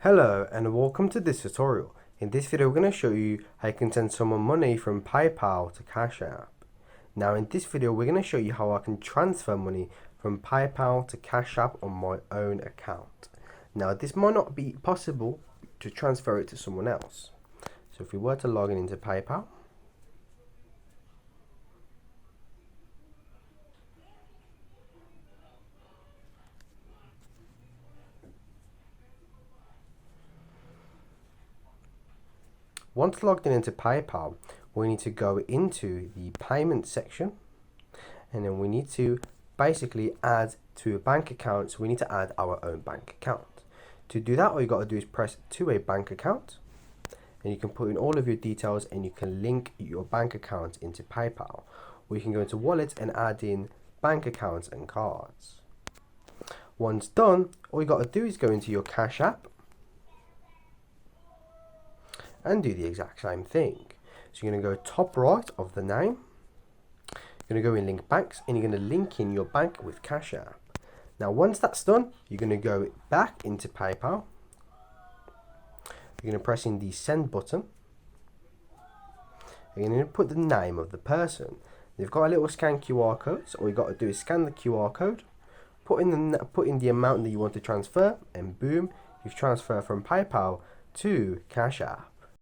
Hello and welcome to this tutorial. In this video we're going to show you how you can send someone money from PayPal to CashApp. Now in this video we're going to show you how I can transfer money from PayPal to CashApp on my own account. Now this might not be possible to transfer it to someone else. So if we were to log in into PayPal, once logged in into PayPal, we need to go into the payment section, and then we need to basically add to a bank account. So we need to add our own bank account. To do that, all you got to do is press to a bank account, and you can put in all of your details and you can link your bank account into PayPal. Or you can go into Wallet and add in bank accounts and cards. Once done, all you got to do is go into your Cash App and do the exact same thing. So you're going to go top right of the name, you're going to go in link banks, and you're going to link in your bank with CashApp. Now once that's done, you're going to go back into PayPal, you're going to press in the send button, you're going to put the name of the person. You've got a little scan QR code, so all you got to do is scan the QR code, put in the amount that you want to transfer, and boom, you've transferred from PayPal to CashApp.